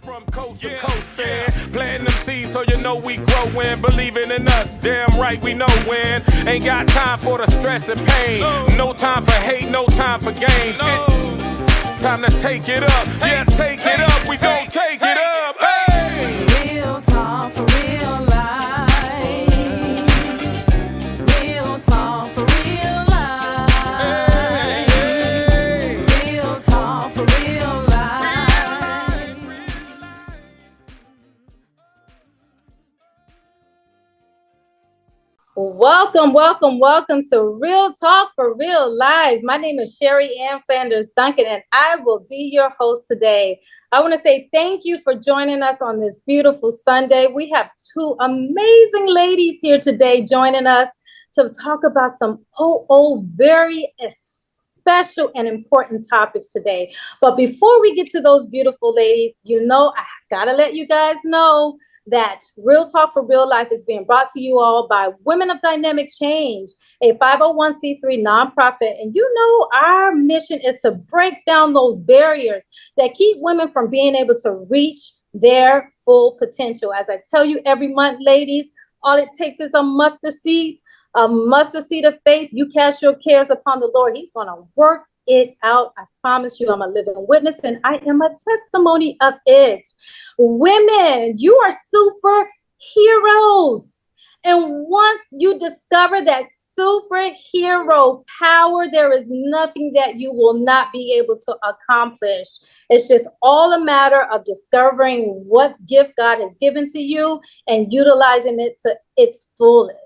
From coast to coast, planting them seeds so you know we growing, believing in us, damn right we know when. Ain't got time for the stress and pain, no time for hate, no time for games. It's time to take it up, take it up, we gon' take it up. Hey. Real talk for real life. Real talk for real life. Real talk for real life. Welcome to Real Talk for Real Life. My name is Sherri Ann Duncan, and I will be your host today. I want to say thank you for joining us on this beautiful Sunday. We have two amazing ladies here today joining us to talk about some very special and important topics today. But before we get to those beautiful ladies, I gotta let you guys know that Real Talk for Real Life is being brought to you all by Women of Dynamic Change, a 501c3 nonprofit. And our mission is to break down those barriers that keep women from being able to reach their full potential. As I tell you every month, ladies, all it takes is a mustard seed of faith. You cast your cares upon the Lord. He's going to work it out. I promise you, I'm a living witness and I am a testimony of it. Women, you are superheroes. And once you discover that superhero power, there is nothing that you will not be able to accomplish. It's just all a matter of discovering what gift God has given to you and utilizing it to its fullest.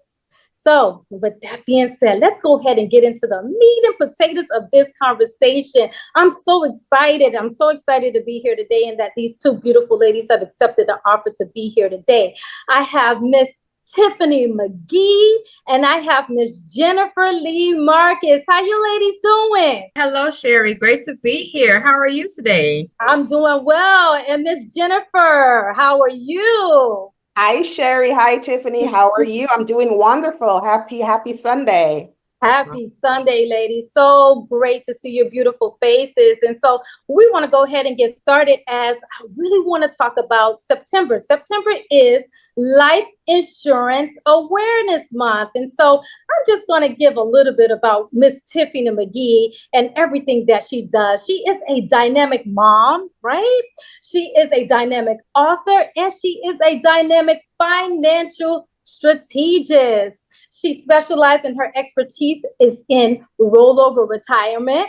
So with that being said, let's go ahead and get into the meat and potatoes of this conversation. I'm so excited. To be here today and that these two beautiful ladies have accepted the offer to be here today. I have Miss Tiffany McGee and I have Miss Jennifer Lee Marcus. How you ladies doing? Hello, Sherri. Great to be here. How are you today? I'm doing well. And Miss Jennifer, how are you? Hi, Sherri. Hi, Tiffany. How are you? I'm doing wonderful. Happy Sunday. Happy Sunday, ladies. So great to see your beautiful faces. And so we want to go ahead and get started as I really want to talk about September. September is Life Insurance Awareness Month. And so I'm just going to give a little bit about Miss Tiffany McGee and everything that she does. She is a dynamic mom, right? She is a dynamic author and she is a dynamic financial strategist. She specializes in her expertise is in rollover retirement,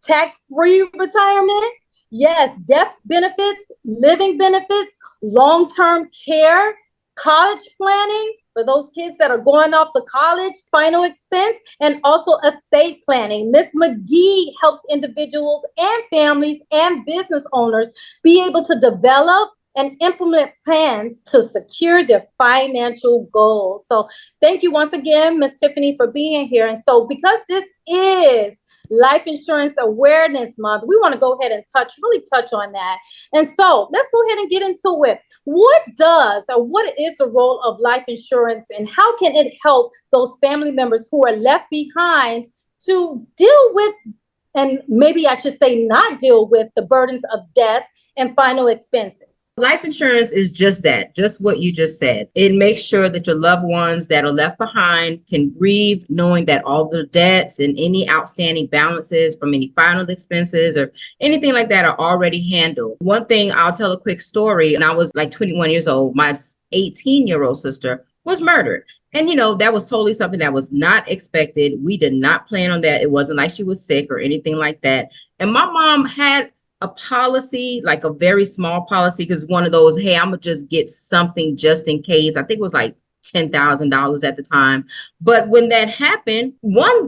tax-free retirement, yes, death benefits, living benefits, long-term care, college planning for those kids that are going off to college, final expense, and also estate planning. Miss McGee helps individuals and families and business owners be able to develop and implement plans to secure their financial goals. So thank you once again, Ms. Tiffany, for being here. And so because this is Life Insurance Awareness Month, we want to go ahead and really touch on that. And so let's go ahead and get into it. What is the role of life insurance and how can it help those family members who are left behind to deal with, and maybe I should say not deal with, the burdens of death and final expenses? Life insurance is just that, just what you just said. It makes sure that your loved ones that are left behind can grieve, knowing that all the debts and any outstanding balances from any final expenses or anything like that are already handled. One thing, I'll tell a quick story. And I was like 21 years old. My 18-year-old sister was murdered. And, that was totally something that was not expected. We did not plan on that. It wasn't like she was sick or anything like that. And my mom had a policy, like a very small policy, because one of those, hey, I'm gonna just get something just in case. I think it was like $10,000 at the time. But when that happened,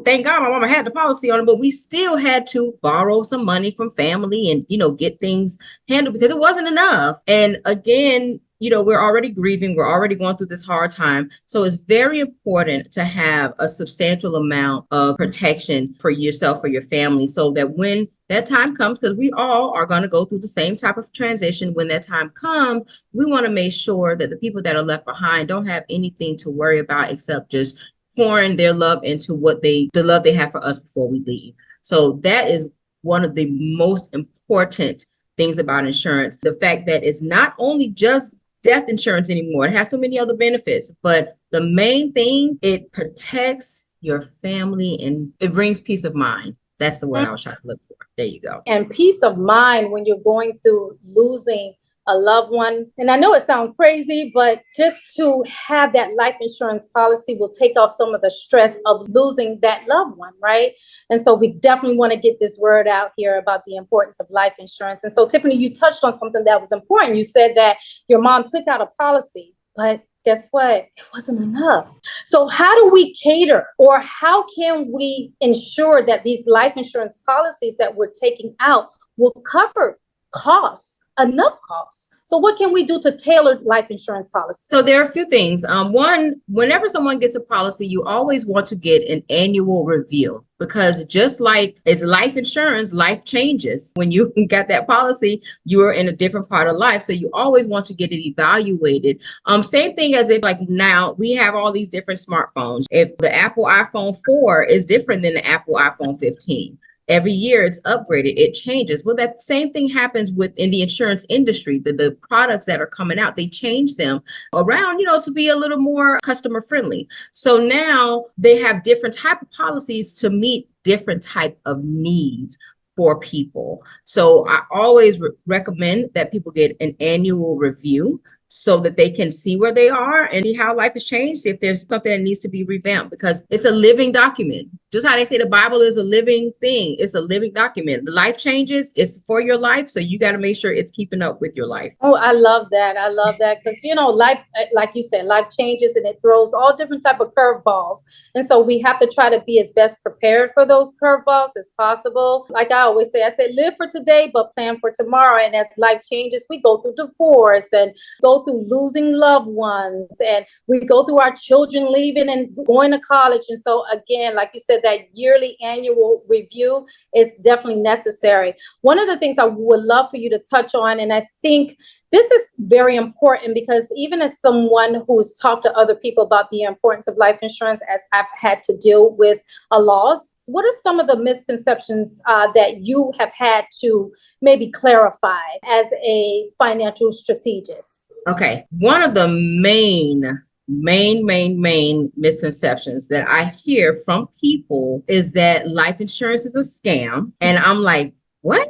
thank God my mama had the policy on it, but we still had to borrow some money from family and, get things handled because it wasn't enough. And again, we're already grieving. We're already going through this hard time. So it's very important to have a substantial amount of protection for yourself, for your family, so that when that time comes, because we all are going to go through the same type of transition. When that time comes, we want to make sure that the people that are left behind don't have anything to worry about except just pouring their love into the love they have for us before we leave. So that is one of the most important things about insurance. The fact that it's not only just death insurance anymore. It has so many other benefits, but the main thing, it protects your family and it brings peace of mind. That's the word I was trying to look for. There you go. And peace of mind when you're going through losing a loved one. And I know it sounds crazy, but just to have that life insurance policy will take off some of the stress of losing that loved one, right? And so we definitely want to get this word out here about the importance of life insurance. And so, Tiffany, you touched on something that was important. You said that your mom took out a policy, but guess what? It wasn't enough. So how do we cater, or how can we ensure that these life insurance policies that we're taking out will cover costs, enough costs? So what can we do to tailor life insurance policy? So there are a few things. One, whenever someone gets a policy, you always want to get an annual review, because just like it's life insurance, life changes. When you got that policy, you're in a different part of life. So you always want to get it evaluated. Same thing as if like now we have all these different smartphones. If the Apple iPhone 4 is different than the Apple iPhone 15. Every year it's upgraded, it changes. Well, that same thing happens within the insurance industry. The products that are coming out, they change them around, to be a little more customer friendly. So now they have different type of policies to meet different type of needs for people. So I always recommend that people get an annual review so that they can see where they are and see how life has changed, see if there's something that needs to be revamped, because it's a living document. Just how they say the Bible is a living thing. It's a living document. The life changes. It's for your life. So you got to make sure it's keeping up with your life. Oh, I love that. I love that because, life, like you said, life changes and it throws all different type of curveballs. And so we have to try to be as best prepared for those curveballs as possible. Like I always say, I say, live for today, but plan for tomorrow. And as life changes, we go through divorce and go through losing loved ones, and we go through our children leaving and going to college. And so again, like you said, that yearly annual review is definitely necessary. One of the things I would love for you to touch on, and I think this is very important because even as someone who's talked to other people about the importance of life insurance, as I've had to deal with a loss, what are some of the misconceptions that you have had to maybe clarify as a financial strategist? Okay. One of the main misconceptions that I hear from people is that life insurance is a scam. And I'm like, what?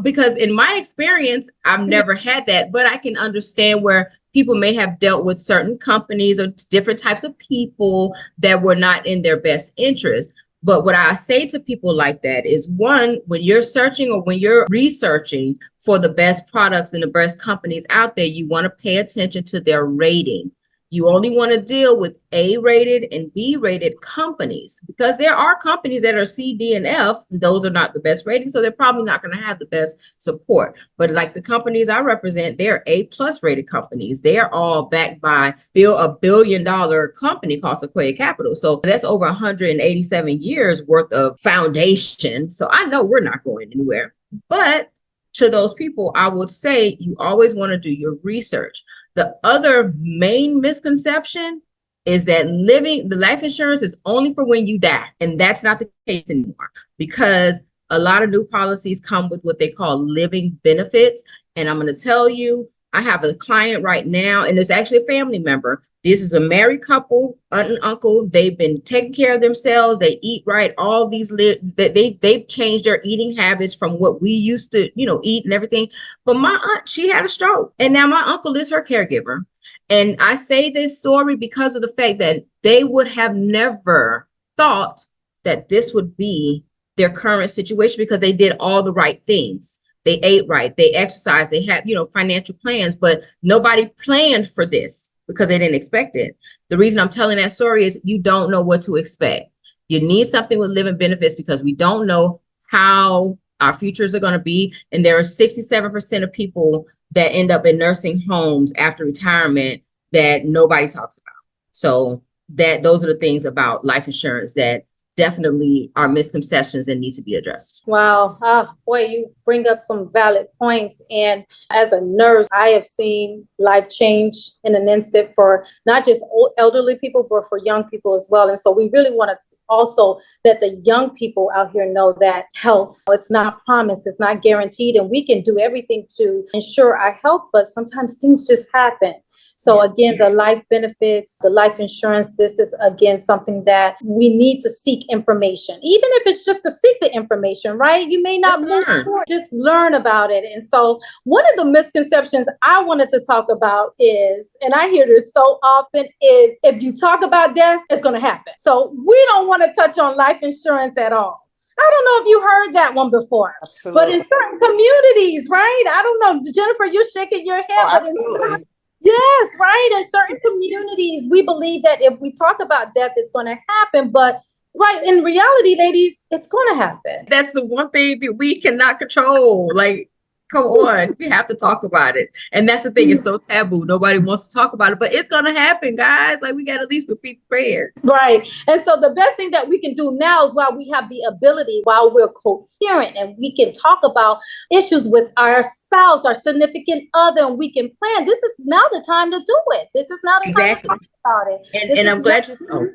Because in my experience, I've never had that, but I can understand where people may have dealt with certain companies or different types of people that were not in their best interest. But what I say to people like that is, one, when you're searching or when you're researching for the best products and the best companies out there, you want to pay attention to their rating. You only want to deal with A-rated and B-rated companies, because there are companies that are C, D, and F. And those are not the best ratings, so they're probably not going to have the best support. But like the companies I represent, they're A+ rated companies. They're all backed by a billion-dollar company called Sequoia Capital. So that's over 187 years worth of foundation. So I know we're not going anywhere. But to those people, I would say you always want to do your research. The other main misconception is that the life insurance is only for when you die. And that's not the case anymore, because a lot of new policies come with what they call living benefits. And I'm going to tell you, I have a client right now, and it's actually a family member. This is a married couple, aunt and uncle. They've been taking care of themselves. They eat right. All these they've changed their eating habits from what we used to, eat and everything. But my aunt, she had a stroke, and now my uncle is her caregiver. And I say this story because of the fact that they would have never thought that this would be their current situation, because they did all the right things. They ate right, they exercised, they had, financial plans, but nobody planned for this because they didn't expect it. The reason I'm telling that story is you don't know what to expect. You need something with living benefits because we don't know how our futures are going to be. And there are 67% of people that end up in nursing homes after retirement that nobody talks about. So those are the things about life insurance that definitely are misconceptions and need to be addressed. Wow. Boy, you bring up some valid points. And as a nurse, I have seen life change in an instant for not just elderly people, but for young people as well. And so we really want to also that the young people out here know that health, it's not promised, it's not guaranteed, and we can do everything to ensure our health, but sometimes things just happen. So again, the life benefits, the life insurance, this is again something that we need to seek information, even if it's just to seek the information, right? You may not move forward, just learn about it. And so one of the misconceptions I wanted to talk about is, and I hear this so often, is if you talk about death, it's going to happen. So we don't want to touch on life insurance at all. I don't know if you heard that one before, Absolutely. but in certain communities, right? I don't know, Jennifer, you're shaking your head. Oh, but absolutely. Yes, right. In certain communities, we believe that if we talk about death, it's going to happen. But right, in reality, ladies, it's going to happen. That's the one thing that we cannot control. Like, come on, we have to talk about it. And that's the thing, it's so taboo. Nobody wants to talk about it, but it's going to happen, guys. Like, we got to at least be prepared. Right. And so the best thing that we can do now is while we have the ability, while we're coherent and we can talk about issues with our spouse, our significant other, and we can plan. This is now the time to do it. This is not the time to talk about it. And I'm glad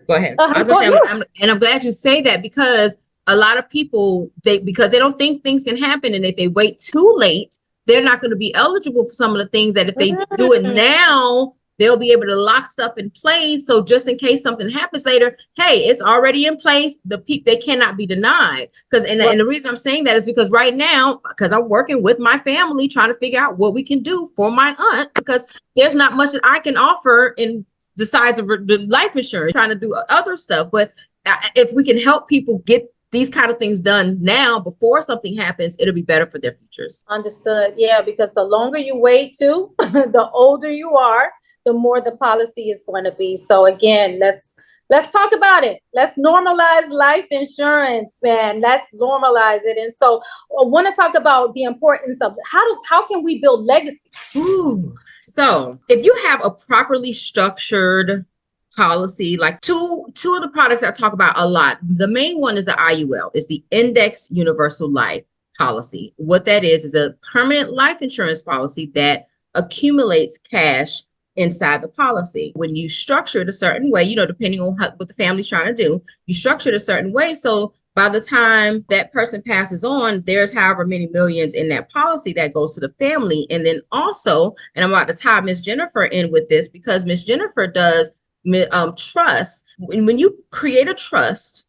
go ahead. I was going to say, I'm glad you say that, because a lot of people, because they don't think things can happen, and if they wait too late, they're not going to be eligible for some of the things that if they do it now, they'll be able to lock stuff in place. So just in case something happens later, hey, it's already in place. They cannot be denied. And the reason I'm saying that is because right now, because I'm working with my family trying to figure out what we can do for my aunt, because there's not much that I can offer in the size of the life insurance, trying to do other stuff. But if we can help people get these kind of things done now before something happens, it'll be better for their futures. Understood. Yeah, because the longer you wait too, the older you are, the more the policy is going to be. So again, let's talk about it. Let's normalize life insurance, man. Let's normalize it. And so I want to talk about the importance of how can we build legacy? Ooh. So if you have a properly structured policy, like two of the products I talk about a lot, the main one is the IUL, is the Indexed Universal Life Policy. What that is a permanent life insurance policy that accumulates cash inside the policy. When you structure it a certain way, depending on what the family's trying to do, you structure it a certain way. So by the time that person passes on, there's however many millions in that policy that goes to the family. And then also, and I'm about to tie Miss Jennifer in with this, because Miss Jennifer does trust. When you create a trust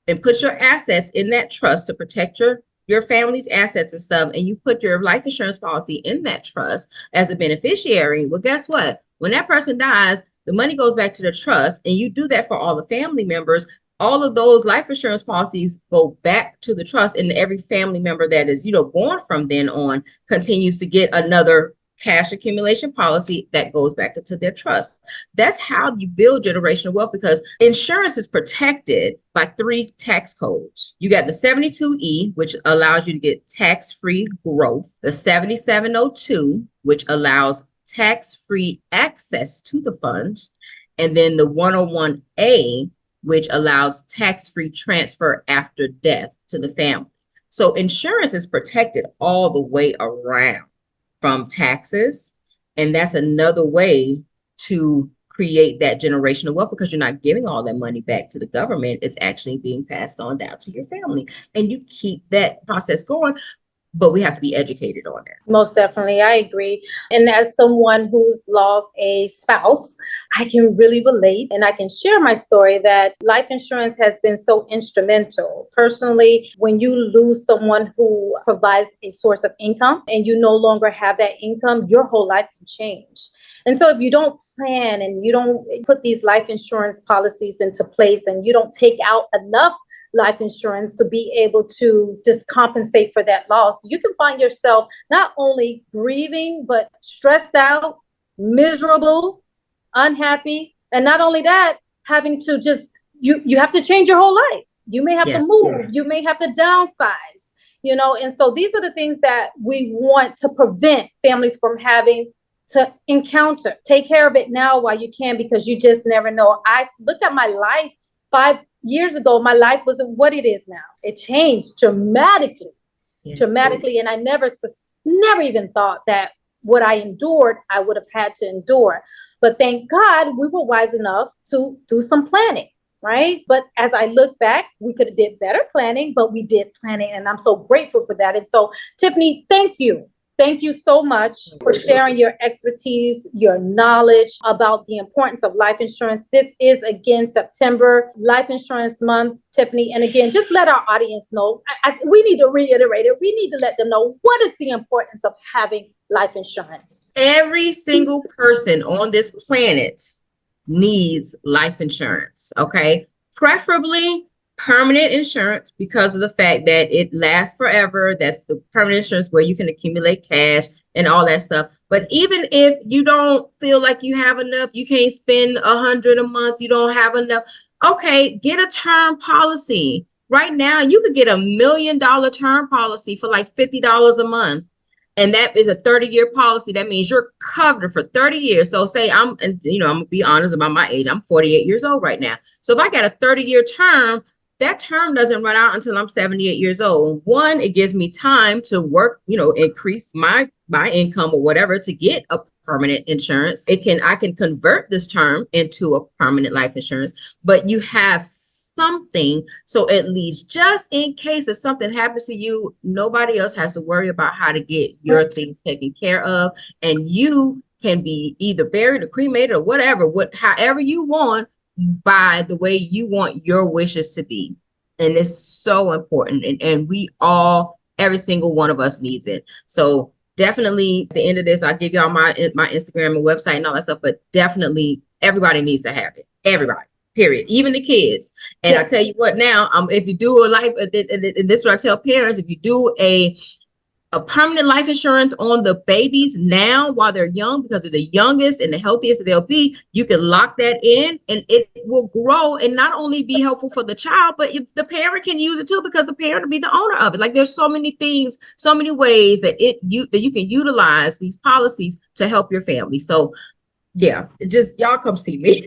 and put your assets in that trust to protect your family's assets and stuff, and you put your life insurance policy in that trust as a beneficiary, well, guess what? When that person dies, the money goes back to the trust, and you do that for all the family members. All of those life insurance policies go back to the trust, and every family member that is, born from then on continues to get another cash accumulation policy that goes back into their trust. That's how you build generational wealth, because insurance is protected by 3 tax codes. You got the 72E, which allows you to get tax-free growth, the 7702, which allows tax-free access to the funds, and then the 101A, which allows tax-free transfer after death to the family. So insurance is protected all the way around from taxes. And that's another way to create that generational wealth, because you're not giving all that money back to the government. It's actually being passed on down to your family, and you keep that process going. But we have to be educated on that. Most definitely. I agree. And as someone who's lost a spouse, I can really relate, and I can share my story that life insurance has been so instrumental. Personally, when you lose someone who provides a source of income and you no longer have that income, your whole life can change. And so if you don't plan and you don't put these life insurance policies into place, and you don't take out enough life insurance to be able to just compensate for that loss, you can find yourself not only grieving, but stressed out, miserable, unhappy. And not only that, having to you have to change your whole life. You may have to move, you may have to downsize, and so these are the things that we want to prevent families from having to encounter. Take care of it now while you can, because you just never know. I look at my life 5 years ago, my life wasn't what it is now. It changed dramatically. And I never even thought that what I endured, I would have had to endure. But thank God we were wise enough to do some planning. right? But as I look back, we could have did better planning, but we did planning, and I'm so grateful for that. And so, Tiffany, thank you. Thank you so much for sharing your expertise, your knowledge about the importance of life insurance. This is, again, September Life Insurance Month, Tiffany. And again, just let our audience know. We need to reiterate it. We need to let them know what is the importance of having life insurance. Every single person on this planet needs life insurance, okay? Preferably permanent insurance because of the fact that it lasts forever. That's the permanent insurance where you can accumulate cash and all that stuff. But even if you don't feel like you have enough, you can't spend $100 a month, you don't have enough, okay, get a term policy. Right now, you could get $1 million term policy for like $50 a month. And that is a 30-year policy. That means you're covered for 30 years. So say I'm gonna be honest about my age. I'm 48 years old right now. So if I got a 30-year term, that term doesn't run out until I'm 78 years old. One, it gives me time to work, increase my income or whatever to get a permanent insurance. I can convert this term into a permanent life insurance, but you have something, so at least just in case if something happens to you, nobody else has to worry about how to get your things taken care of, and you can be either buried or cremated or whatever, however you want, by the way you want your wishes to be. And it's so important, and we all, every single one of us needs it. So definitely at the end of this, I'll give y'all my Instagram and website and all that stuff, but definitely everybody needs to have it. Everybody. Period. Even the kids. And yes. I tell you what now, if you do a life, this is what I tell parents, if you do a permanent life insurance on the babies now while they're young, because they're the youngest and the healthiest they'll be, you can lock that in and it will grow and not only be helpful for the child, but if the parent can use it too, because the parent will be the owner of it. Like there's so many things, so many ways that you can utilize these policies to help your family. So yeah, just y'all come see me.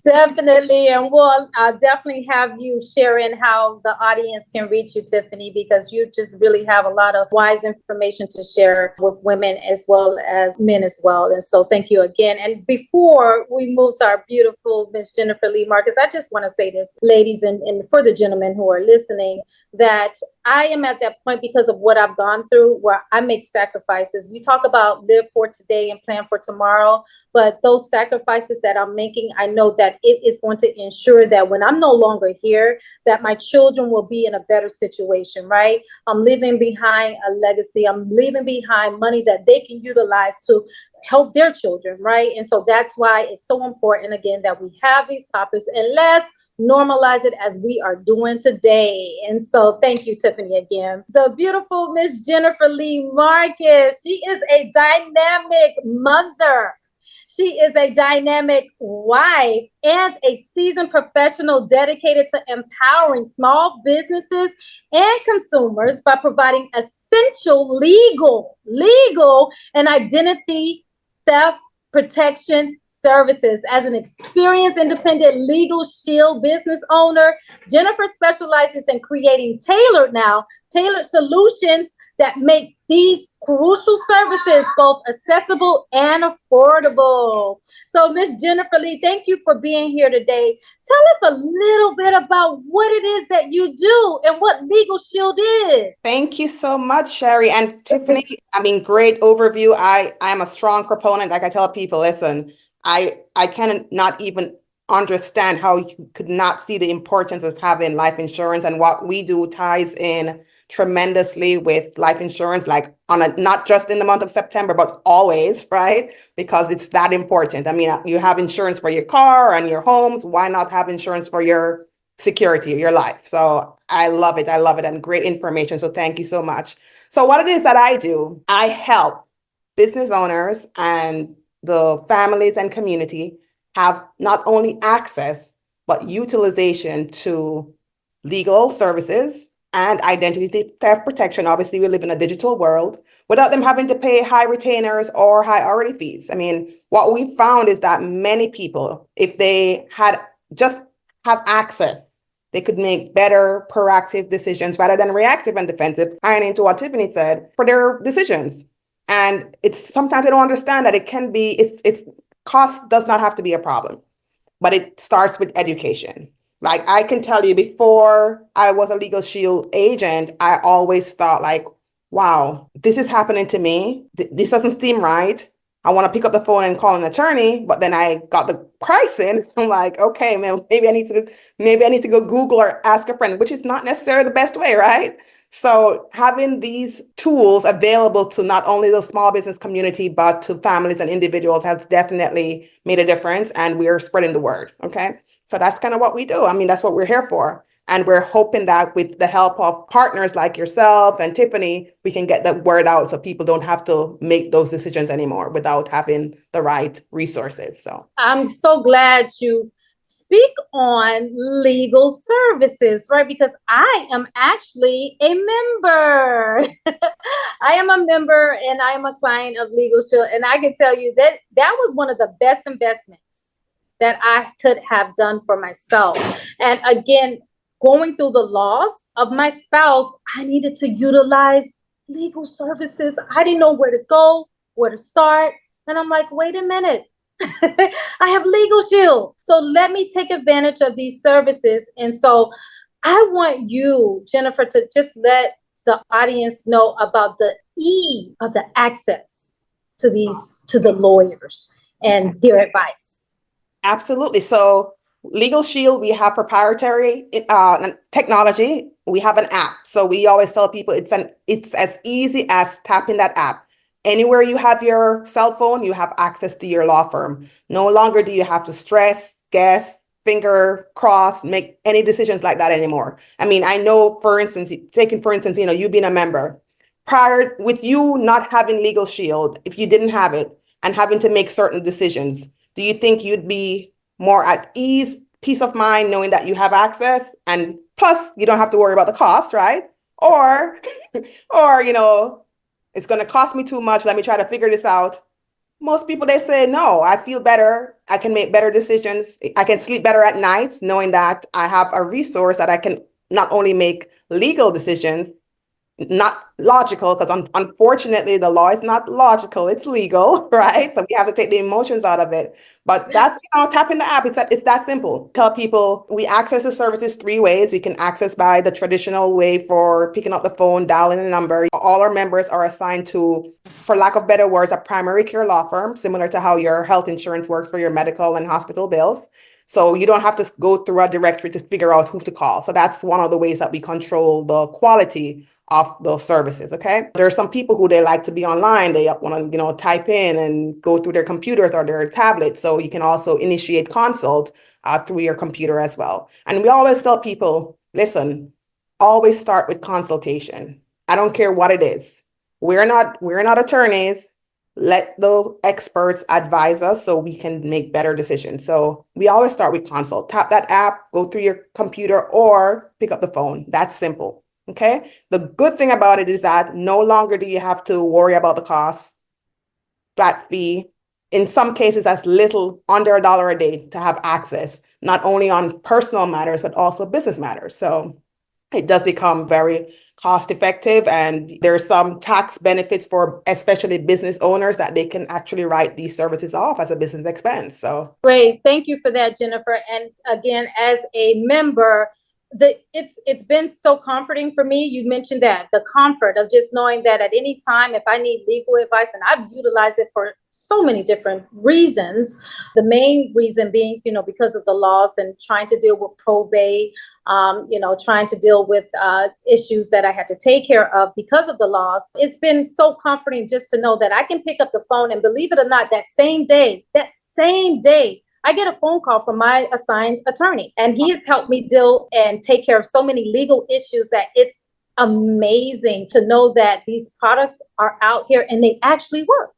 Definitely. And we'll definitely have you sharing how the audience can reach you, Tiffany, because you just really have a lot of wise information to share with women as well as men as well. And so thank you again. And before we move to our beautiful Miss Jennifer Lee Marcus, I just want to say this, ladies, and for the gentlemen who are listening, that I am at that point because of what I've gone through where I make sacrifices. We talk about live for today and plan for tomorrow, but those sacrifices that I'm making, I know that it is going to ensure that when I'm no longer here, that my children will be in a better situation, right? I'm leaving behind a legacy. I'm leaving behind money that they can utilize to help their children, right? And so that's why it's so important, again, that we have these topics, and let's normalize it as we are doing today. And so thank you, Tiffany, again. The beautiful Miss Jennifer Lee Marcus. She is a dynamic mother. She is a dynamic wife and a seasoned professional dedicated to empowering small businesses and consumers by providing essential legal and identity theft protection services. As an experienced independent legal shield business owner, Jennifer specializes in creating tailored solutions that make these crucial services both accessible and affordable. So Miss Jennifer Lee, thank you for being here today. Tell us a little bit about what it is that you do and what Legal Shield is. Thank you so much, Sherri. And Tiffany, great overview. I am a strong proponent. Like I tell people, listen, I cannot even understand how you could not see the importance of having life insurance, and what we do ties in tremendously with life insurance, like not just in the month of September, but always, right? Because it's that important. I mean, you have insurance for your car and your homes. Why not have insurance for your security, your life? So I love it. And great information. So thank you so much. So what it is that I do, I help business owners and the families and community have not only access, but utilization to legal services and identity theft protection. Obviously, we live in a digital world without them having to pay high retainers or high hourly fees. I mean, what we found is that many people, if they had just have access, they could make better proactive decisions rather than reactive and defensive, tying into what Tiffany said, for their decisions. And it's sometimes they don't understand that it's cost does not have to be a problem. but it starts with education. Like I can tell you, before I was a Legal Shield agent, I always thought like, wow, this is happening to me. This doesn't seem right. I want to pick up the phone and call an attorney, but then I got the pricing. I'm like, okay, man, maybe I need to go Google or ask a friend, which is not necessarily the best way, right? So having these tools available to not only the small business community, but to families and individuals has definitely made a difference, and we're spreading the word. Okay. So that's kind of what we do. I mean, that's what we're here for. And we're hoping that with the help of partners like yourself and Tiffany, we can get the word out so people don't have to make those decisions anymore without having the right resources. So I'm so glad you speak on legal services, right? Because I am actually a member. I am a member and I am a client of Legal Shield. And I can tell you that that was one of the best investments that I could have done for myself. And again, going through the loss of my spouse, I needed to utilize legal services. I didn't know where to go, where to start. And I'm like, wait a minute. I have Legal Shield. So let me take advantage of these services. And so I want you, Jennifer, to just let the audience know about the ease of the access to the lawyers and their advice. absolutely. So Legal Shield, we have proprietary technology. We have an app. So we always tell people it's as easy as tapping that app. Anywhere you have your cell phone, you have access to your law firm. No longer do you have to stress, guess, finger cross, make any decisions like that anymore. I mean, I know, for instance, you being a member, prior with you not having Legal Shield, if you didn't have it and having to make certain decisions, do you think you'd be more at ease, peace of mind, knowing that you have access, and plus you don't have to worry about the cost, right? Or, it's going to cost me too much. Let me try to figure this out. Most people, they say, no, I feel better. I can make better decisions. I can sleep better at nights knowing that I have a resource that I can not only make legal decisions, not logical, because unfortunately the law is not logical, it's legal, right? So we have to take the emotions out of it. But that's, tapping the app, it's that simple. Tell people we access the services 3 ways. We can access by the traditional way for picking up the phone, dialing a number. All our members are assigned to, for lack of better words, a primary care law firm, similar to how your health insurance works for your medical and hospital bills. So you don't have to go through a directory to figure out who to call. So that's one of the ways that we control the quality of those services. Okay. There are some people who they like to be online. They want to, type in and go through their computers or their tablets. So you can also initiate consult through your computer as well. And we always tell people, listen, always start with consultation. I don't care what it is. We're not attorneys. Let the experts advise us so we can make better decisions. So we always start with consult. Tap that app, go through your computer, or pick up the phone. That's simple. Okay. The good thing about it is that no longer do you have to worry about the cost, flat fee. In some cases, as little under $1 a day to have access, not only on personal matters, but also business matters. So it does become very cost effective, and there's some tax benefits for especially business owners that they can actually write these services off as a business expense. So great. Thank you for that, Jennifer. And again, as a member, it's been so comforting for me. You mentioned that the comfort of just knowing that at any time, if I need legal advice, and I've utilized it for so many different reasons, the main reason being, because of the loss and trying to deal with probate, trying to deal with issues that I had to take care of because of the loss. It's been so comforting just to know that I can pick up the phone, and believe it or not, that same day, I get a phone call from my assigned attorney, and he has helped me deal and take care of so many legal issues that it's amazing to know that these products are out here and they actually work.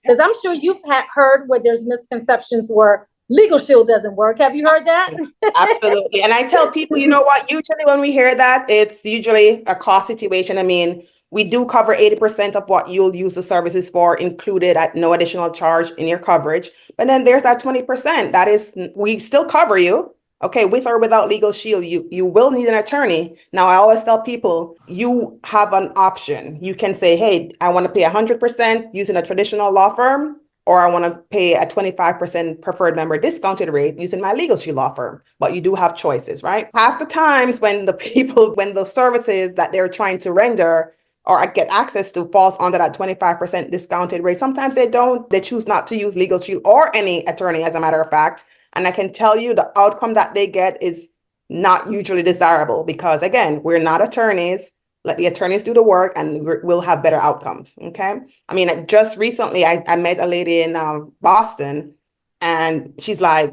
Because I'm sure you've heard where there's misconceptions where Legal Shield doesn't work. Have you heard that? absolutely. And I tell people, you know what, usually when we hear that, it's usually a cost situation. I mean, we do cover 80% of what you'll use the services for, included at no additional charge in your coverage. But then there's that 20%. That is, we still cover you. Okay, with or without Legal Shield, you will need an attorney. Now, I always tell people, you have an option. You can say, hey, I want to pay 100% using a traditional law firm, or I want to pay a 25% preferred member discounted rate using my Legal Shield law firm. But you do have choices, right? Half the times when the services that they're trying to render or get access to falls under that 25% discounted rate, sometimes they choose not to use Legal Shield or any attorney, as a matter of fact. And I can tell you the outcome that they get is not usually desirable because, again, we're not attorneys. Let the attorneys do the work and we'll have better outcomes. Okay. I mean, just recently, I met a lady in Boston and she's like,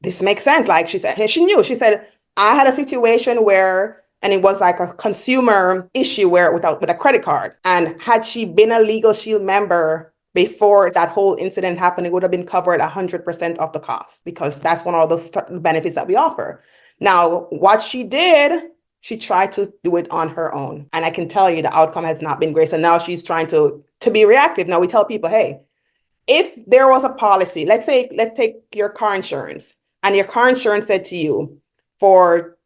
this makes sense. Like she said, she said, I had a situation where, and it was like a consumer issue where with a credit card. And had she been a Legal Shield member before that whole incident happened, it would have been covered 100% of the cost because that's one of those benefits that we offer. Now, what she did, she tried to do it on her own. And I can tell you the outcome has not been great. So now she's trying to be reactive. Now we tell people, hey, if there was a policy, let's take your car insurance and your car insurance said to you, for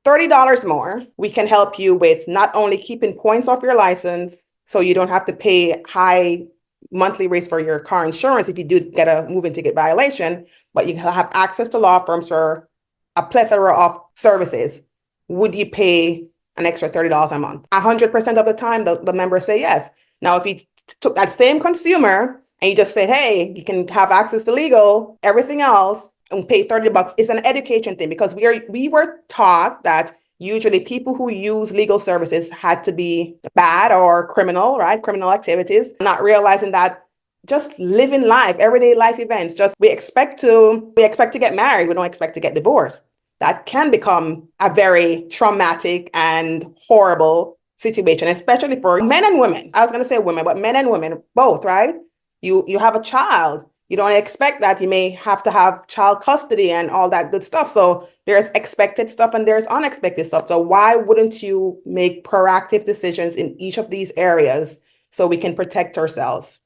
$30 more, we can help you with not only keeping points off your license, so you don't have to pay high monthly rates for your car insurance if you do get a moving ticket violation, but you have access to law firms for a plethora of services. Would you pay an extra $30 a month? 100% of the time, the members say yes. Now, if you took that same consumer and you just said, hey, you can have access to legal, everything else, and pay $30, it's an education thing because we were taught that usually people who use legal services had to be bad or criminal, right? Criminal activities, not realizing that just living life, everyday life events, just we expect to get married. We don't expect to get divorced. That can become a very traumatic and horrible situation, especially for men and women. I was going to say women, but men and women, both, right? You have a child. You don't expect that you may have to have child custody and all that good stuff. So there's expected stuff and there's unexpected stuff. So why wouldn't you make proactive decisions in each of these areas so we can protect ourselves?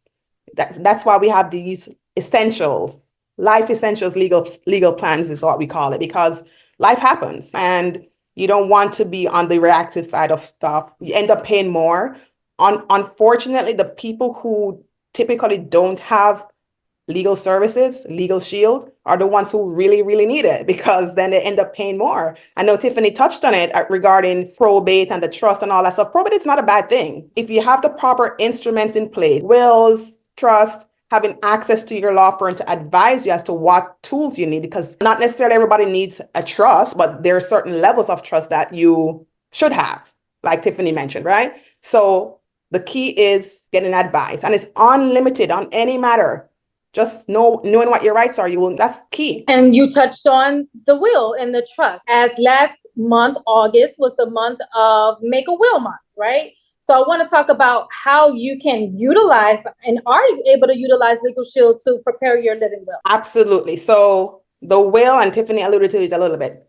That's why we have these essentials, life essentials, legal plans is what we call it, because life happens and you don't want to be on the reactive side of stuff. You end up paying more. Unfortunately, the people who typically don't have legal services, Legal Shield, are the ones who really, really need it because then they end up paying more. I know Tiffany touched on it regarding probate and the trust and all that stuff. Probate is not a bad thing. If you have the proper instruments in place, wills, trust, having access to your law firm to advise you as to what tools you need, because not necessarily everybody needs a trust, but there are certain levels of trust that you should have, like Tiffany mentioned, right? So the key is getting advice, and it's unlimited on any matter. Just knowing what your rights are, that's key. And you touched on the will and the trust. As last month, August, was the month of Make a Will Month, right? So I want to talk about how you can utilize, and are you able to utilize Legal Shield to prepare your living will? Absolutely. So the will, and Tiffany alluded to it a little bit.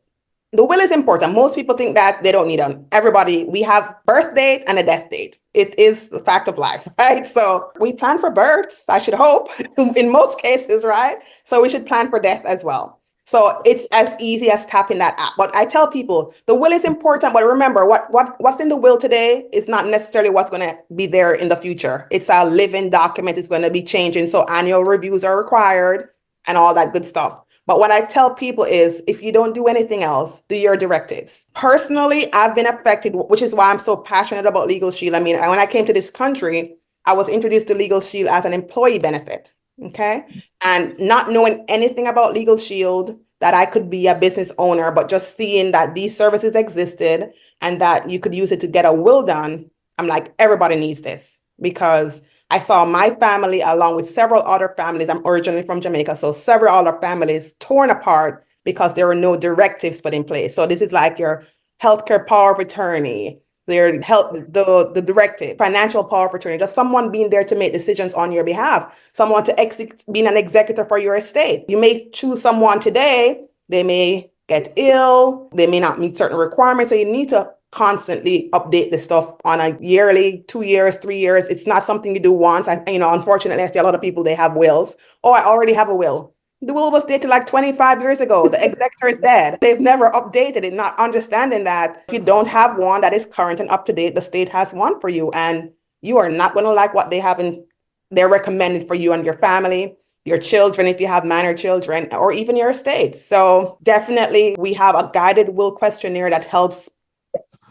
The will is important. Most people think that they don't need them. Everybody, we have birth date and a death date. It is the fact of life, right? So we plan for births, I should hope, in most cases, right? So we should plan for death as well. So it's as easy as tapping that app. But I tell people the will is important, but remember what's in the will today is not necessarily what's going to be there in the future. It's a living document. It's going to be changing. So annual reviews are required and all that good stuff. But what I tell people is, if you don't do anything else, do your directives. Personally, I've been affected, which is why I'm so passionate about Legal Shield. I mean, when I came to this country, I was introduced to Legal Shield as an employee benefit, okay? And not knowing anything about Legal Shield, that I could be a business owner, but just seeing that these services existed and that you could use it to get a will done, I'm like, everybody needs this, because I saw my family along with several other families. I'm originally from Jamaica, so several other families torn apart because there were no directives put in place. So this is like your healthcare power of attorney, the directive, financial power of attorney, just someone being there to make decisions on your behalf, someone to being an executor for your estate. You may choose someone today, they may get ill, they may not meet certain requirements, so you need to constantly update this stuff on a yearly, 2 years, 3 years. It's not something you do once. Unfortunately, I see a lot of people, they have wills. Oh, I already have a will. The will was dated like 25 years ago. The executor is dead. They've never updated it, not understanding that if you don't have one that is current and up to date, the state has one for you, and you are not going to like what they have they're recommending for you and your family. your children, if you have minor children, or even your estate. So definitely we have a guided will questionnaire that helps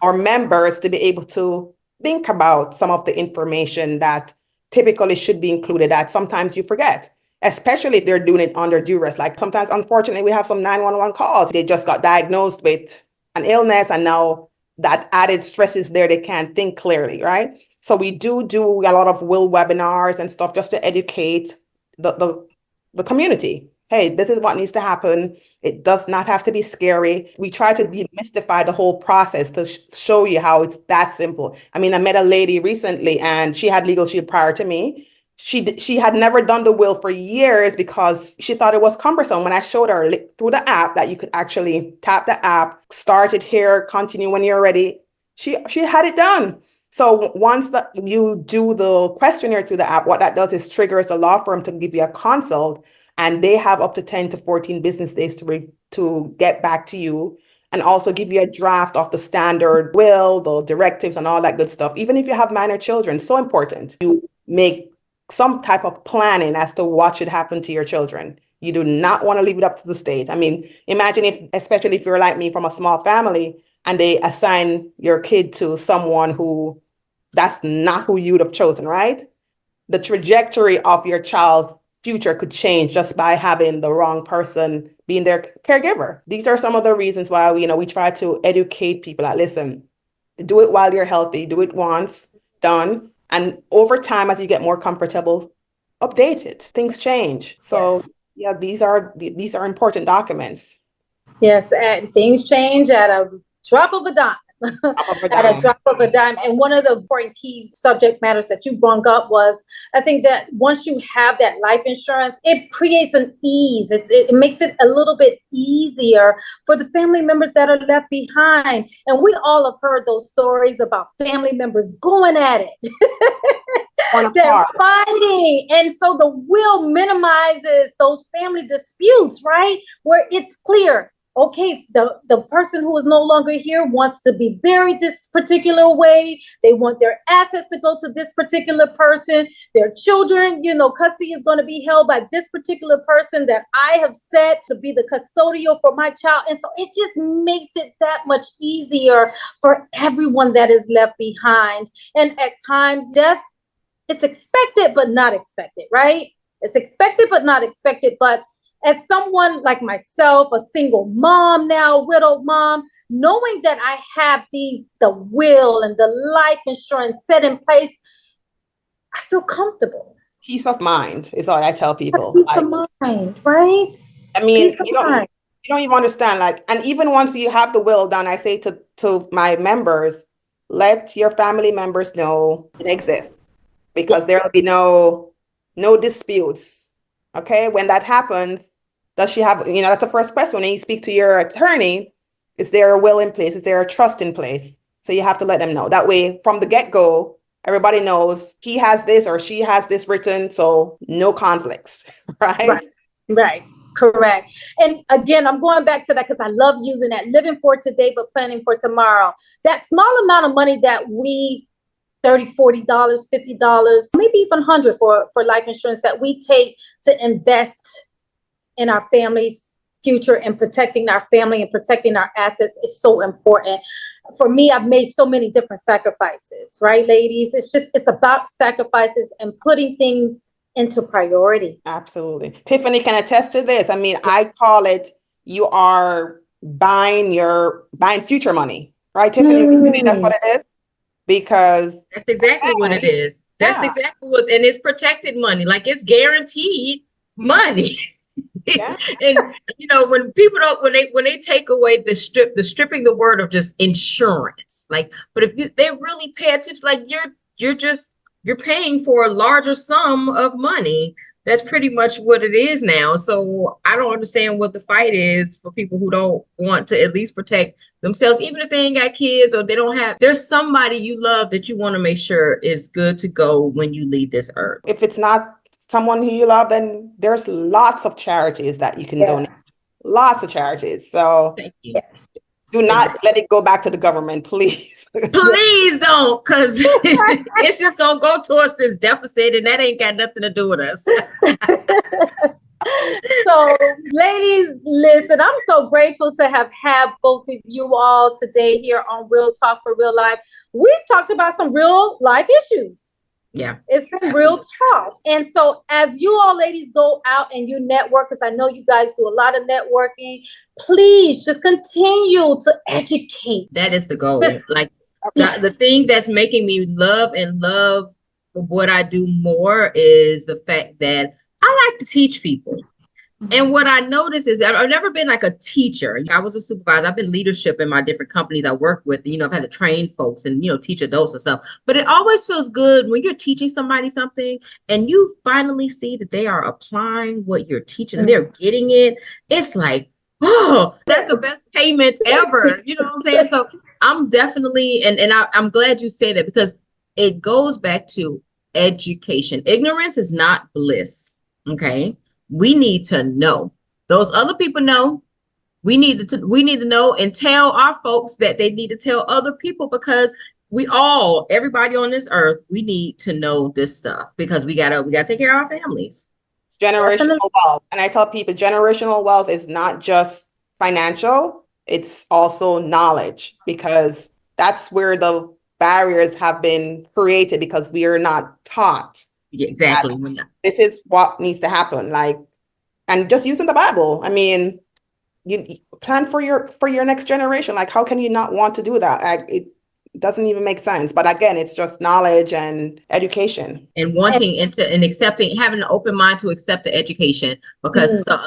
our members to be able to think about some of the information that typically should be included that sometimes you forget, especially if they're doing it under duress. Like sometimes, unfortunately, we have some 911 calls. They just got diagnosed with an illness and now that added stress is there. They can't think clearly, right? So we do a lot of will webinars and stuff just to educate the community. Hey, this is what needs to happen. It does not have to be scary. We try to demystify the whole process to show you how it's that simple. I mean, I met a lady recently and she had Legal Shield prior to me. She had never done the will for years because she thought it was cumbersome. When I showed her through the app that you could actually tap the app, start it here, continue when you're ready, she had it done. So once you do the questionnaire through the app, what that does is triggers the law firm to give you a consult, and they have up to 10 to 14 business days to get back to you and also give you a draft of the standard will, the directives and all that good stuff. Even if you have minor children, so important. You make some type of planning as to what should happen to your children. You do not want to leave it up to the state. I mean, imagine especially if you're like me from a small family, and they assign your kid to someone who that's not who you'd have chosen, right? The trajectory of your child's future could change just by having the wrong person being their caregiver. These are some of the reasons why we try to educate people that, listen, do it while you're healthy, do it once, done. And over time, as you get more comfortable, update it. Things change. So yeah, these are important documents. Yes, and things change at a drop of a dime. At a drop of a dime. And one of the important key subject matters that you brought up was, I think that once you have that life insurance, it creates an ease. It makes it a little bit easier for the family members that are left behind. And we all have heard those stories about family members going at it. They're fighting. And so the will minimizes those family disputes, right? Where it's clear. Okay, the person who is no longer here wants to be buried this particular way. They want their assets to go to this particular person. Their children, custody is going to be held by this particular person that I have set to be the custodial for my child. And so it just makes it that much easier for everyone that is left behind. And at times, death, it's expected, but not expected, right? It's expected, but not expected. But as someone like myself, a single mom now, widowed mom, knowing that I have the will and the life insurance set in place, I feel comfortable. Peace of mind is all I tell people. Peace of mind, right? I mean, you don't even understand. And even once you have the will done, I say to my members, let your family members know it exists, because there will be no disputes. Okay, when that happens, does she have, that's the first question. When you speak to your attorney, is there a will in place? Is there a trust in place? So you have to let them know. That way, from the get-go, everybody knows he has this or she has this written, so no conflicts, right? Right. Correct. And again, I'm going back to that because I love using that. Living for today, but planning for tomorrow. That small amount of money that we $30, $40, $50, maybe even $100 for life insurance that we take to invest in our family's future and protecting our family and protecting our assets is so important. For me, I've made so many different sacrifices, right, ladies? It's about sacrifices and putting things into priority. Absolutely. Tiffany can attest to this. I mean, I call it, you are buying future money, right, Tiffany? That's what it is. Because that's exactly what it is. That's exactly and it's protected money. Like, it's guaranteed money. Yeah. And when people when they take away the stripping the word of just insurance, but if they really pay attention, you're paying for a larger sum of money. That's pretty much what it is now. So I don't understand what the fight is for people who don't want to at least protect themselves, even if they ain't got kids or they don't have. There's somebody you love that you want to make sure is good to go when you leave this earth. If it's not someone who you love, then there's lots of charities that you can donate. Lots of charities. So thank you. Yes. Do not let it go back to the government, please. Please don't, because it's just gonna go towards this deficit, and that ain't got nothing to do with us. So, ladies, listen, I'm so grateful to have had both of you all today here on Real Talk for Real Life. We've talked about some real life issues. Yeah. It's been real talk. And so as you all ladies go out and you network, because I know you guys do a lot of networking, please just continue to educate. That is the goal. Like Yes. the thing that's making me love what I do more is the fact that I like to teach people. And what I noticed is that I've never been like a teacher. I was a supervisor. I've been leadership in my different companies I work with. You know, I've had to train folks and, you know, teach adults and stuff. But it always feels good when you're teaching somebody something and you finally see that they are applying what you're teaching and they're getting it. It's like, oh, that's the best payment ever. You know what I'm saying? So I'm definitely, and I'm glad you say that, because it goes back to education. Ignorance is not bliss. Okay. We need to know. Those other people know. We need to know and tell our folks that they need to tell other people, because everybody on this earth, we need to know this stuff, because we gotta take care of our families. It's generational wealth. And I tell people generational wealth is not just financial, it's also knowledge, because that's where the barriers have been created, because we are not taught. Yeah, exactly. This is what needs to happen. Like, and just using the Bible. I mean, you plan for your next generation. Like, how can you not want to do that? It doesn't even make sense. But again, it's just knowledge and education. And wanting and accepting, having an open mind to accept the education, because a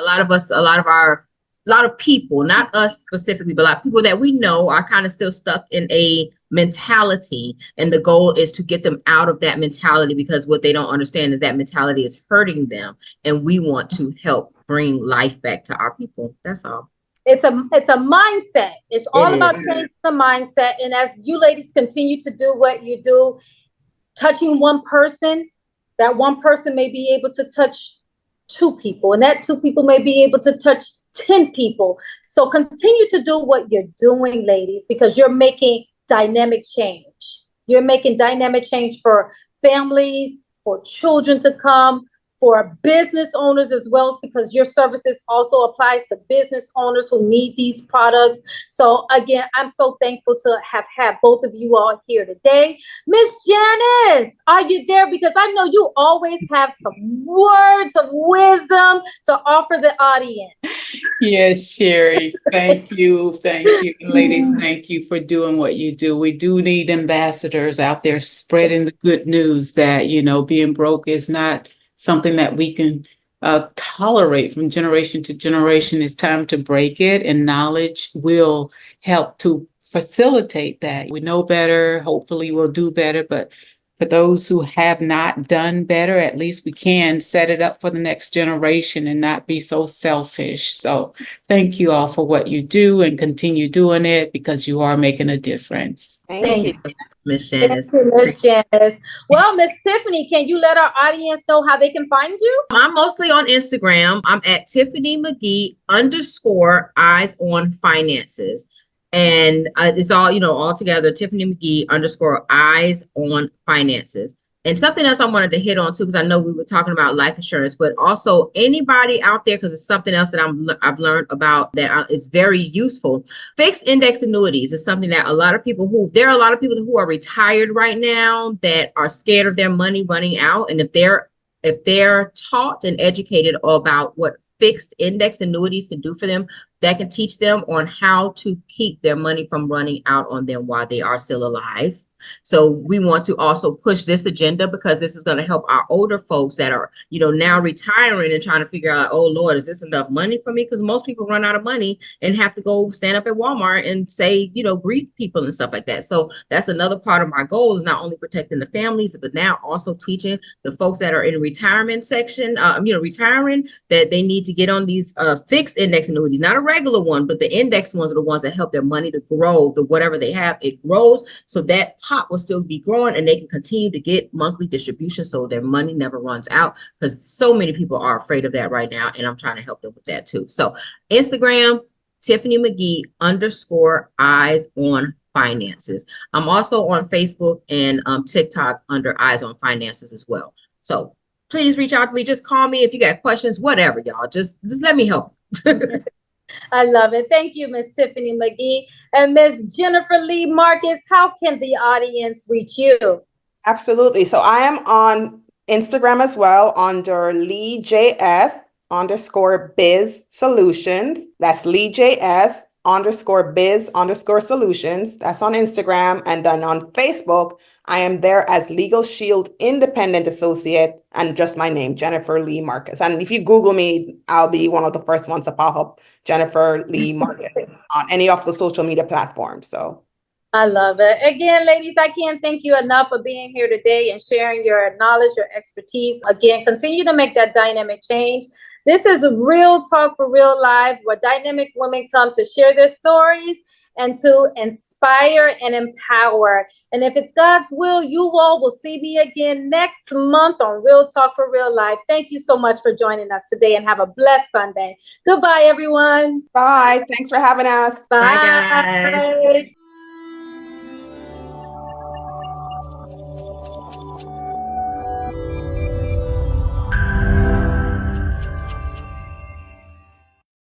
lot of people, not us specifically, but a lot of people that we know are kind of still stuck in a mentality. And the goal is to get them out of that mentality, because what they don't understand is that mentality is hurting them. And we want to help bring life back to our people. That's all. It's a mindset. It's all about changing the mindset. And as you ladies continue to do what you do, touching one person, that one person may be able to touch 2 people, and that 2 people may be able to touch 10 people. So continue to do what you're doing, ladies, because you're making dynamic change. You're making dynamic change for families, for children to come, for business owners as well, because your services also applies to business owners who need these products. So again, I'm so thankful to have had both of you all here today. Miss Janice, are you there? Because I know you always have some words of wisdom to offer the audience. Yes, Sherri, thank you. Thank you. Ladies, thank you for doing what you do. We do need ambassadors out there spreading the good news that, you know, being broke is not something that we can tolerate from generation to generation. It's time to break it, and knowledge will help to facilitate that. We know better, hopefully we'll do better, but for those who have not done better, at least we can set it up for the next generation and not be so selfish. So thank you all for what you do, and continue doing it, because you are making a difference. Thank you. Miss Janice. Thank you, Miss Janice. Well, Miss Tiffany, can you let our audience know how they can find you? I'm mostly on Instagram. I'm at Tiffany McGee _ Eyes on Finances. And it's all, all together, Tiffany McGee _ Eyes on Finances. And something else I wanted to hit on too, because I know we were talking about life insurance, but also anybody out there, because it's something else that I've learned about that it's very useful. Fixed index annuities is something that there are a lot of people who are retired right now that are scared of their money running out. And if they're taught and educated about what fixed index annuities can do for them, that can teach them on how to keep their money from running out on them while they are still alive. So we want to also push this agenda, because this is going to help our older folks that are, now retiring and trying to figure out, oh Lord, is this enough money for me? Because most people run out of money and have to go stand up at Walmart and say, greet people and stuff like that. So that's another part of my goal, is not only protecting the families, but now also teaching the folks that are in retirement section, retiring, that they need to get on these fixed index annuities, not a regular one, but the index ones are the ones that help their money to grow. The whatever they have, it grows, so that pot will still be growing and they can continue to get monthly distribution, so their money never runs out, because so many people are afraid of that right now, and I'm trying to help them with that too. So Instagram, Tiffany McGee _eyes on finances. I'm also on Facebook and TikTok under Eyes on Finances as well. So please reach out to me. Just call me if you got questions, whatever, y'all. Just let me help. I love it. Thank you, Miss Tiffany McGee. And Miss Jennifer Lee Marcus, how can the audience reach you? Absolutely. So I am on Instagram as well under LeeJF_biz solutions. That's LeeJS_biz_solutions. That's on Instagram. And then on Facebook, I am there as Legal Shield Independent Associate and just my name, Jennifer Lee Marcus. And if you Google me, I'll be one of the first ones to pop up, Jennifer Lee Marcus, on any of the social media platforms. So I love it. Again, ladies, I can't thank you enough for being here today and sharing your knowledge, your expertise. Again, continue to make that dynamic change. This is a Real Talk for Real Life, where dynamic women come to share their stories and to inspire and empower. And if it's God's will, you all will see me again next month on Real Talk for Real Life. Thank you so much for joining us today, and have a blessed Sunday. Goodbye, everyone. bye. Thanks for having us. Bye, guys. Bye.